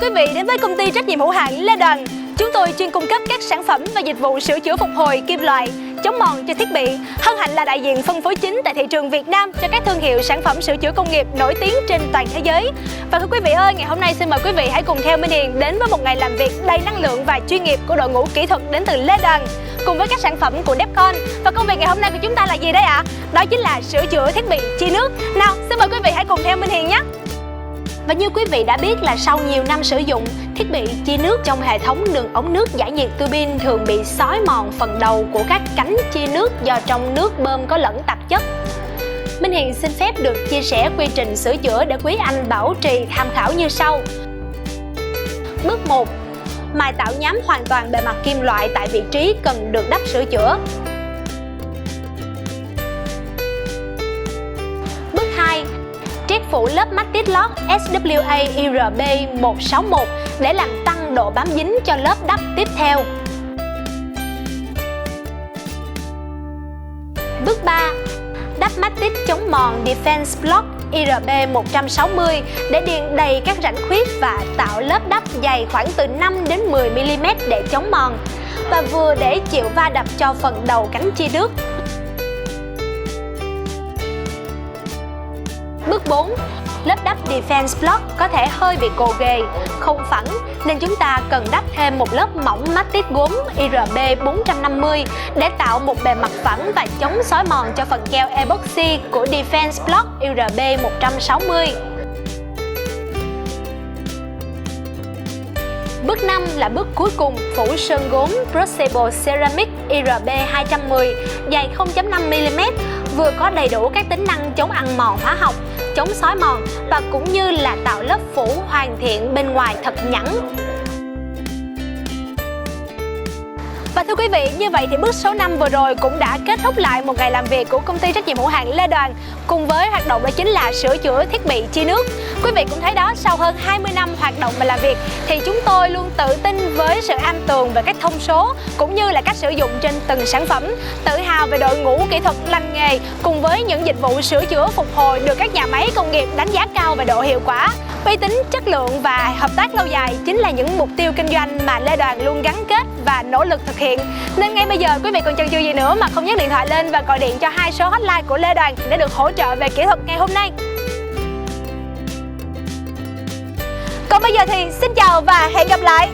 quý vị đến với công ty trách nhiệm hữu hạn Lê Đoàn. Chúng tôi chuyên cung cấp các sản phẩm và dịch vụ sửa chữa phục hồi kim loại, chống mòn cho thiết bị. Hân hạnh là đại diện phân phối chính tại thị trường Việt Nam cho các thương hiệu sản phẩm sửa chữa công nghiệp nổi tiếng trên toàn thế giới. Và thưa quý vị ơi, ngày hôm nay xin mời quý vị hãy cùng theo Minh Hiền đến với một ngày làm việc đầy năng lượng và chuyên nghiệp của đội ngũ kỹ thuật đến từ Lê Đoàn, cùng với các sản phẩm của Depcon. Và công việc ngày hôm nay của chúng ta là gì đây ạ? Đó chính là sửa chữa thiết bị chia nước. Nào, xin mời quý vị hãy cùng theo Minh Hiền nhé. Và như quý vị đã biết là sau nhiều năm sử dụng, thiết bị chia nước trong hệ thống đường ống nước giải nhiệt tua bin thường bị xói mòn phần đầu của các cánh chia nước do trong nước bơm có lẫn tạp chất. Minh Hiền xin phép được chia sẻ quy trình sửa chữa để quý anh bảo trì tham khảo như sau. Bước 1. Mài tạo nhám hoàn toàn bề mặt kim loại tại vị trí cần được đắp sửa chữa. Bước 2. Triết phủ lớp Mattit lót SWA IRB161 để làm tăng độ bám dính cho lớp đắp tiếp theo. Bước 3. Đắp Mattit chống mòn Defense Block IRB160 để điền đầy các rãnh khuyết và tạo lớp đắp dày khoảng từ 5 đến 10 mm để chống mòn và vừa để chịu va đập cho phần đầu cánh chia nước. Bước 4. Lớp đắp Defense Block có thể hơi bị gồ ghề, không phẳng nên chúng ta cần đắp thêm một lớp mỏng Mattit gốm IRB450 để tạo một bề mặt phẳng và chống xói mòn cho phần keo epoxy của Defense Block IRB160. Bước 5 là bước cuối cùng, phủ sơn gốm Brushable Ceramic IRB210 dày 0.5 mm, vừa có đầy đủ các tính năng chống ăn mòn hóa học, chống xói mòn và cũng như là tạo lớp phủ hoàn thiện bên ngoài thật nhẵn. Và thưa quý vị, như vậy thì bước số 5 vừa rồi cũng đã kết thúc lại một ngày làm việc của công ty trách nhiệm hữu hạn Lê Đoàn cùng với hoạt động đó chính là sửa chữa thiết bị chia nước. Quý vị cũng thấy đó, sau hơn 20 năm hoạt động và làm việc thì chúng tôi luôn tự tin với sự am tường về các thông số cũng như là cách sử dụng trên từng sản phẩm, tự hào về đội ngũ kỹ thuật lành nghề cùng với những dịch vụ sửa chữa phục hồi được các nhà máy công nghiệp đánh giá cao về độ hiệu quả. Uy tín, chất lượng và hợp tác lâu dài chính là những mục tiêu kinh doanh mà Lê Đoàn luôn gắn kết và nỗ lực thực hiện. Nên ngay bây giờ quý vị còn chần chừ gì nữa mà không nhấc điện thoại lên và gọi điện cho 2 số hotline của Lê Đoàn để được hỗ trợ về kỹ thuật ngày hôm nay. Còn bây giờ thì xin chào và hẹn gặp lại.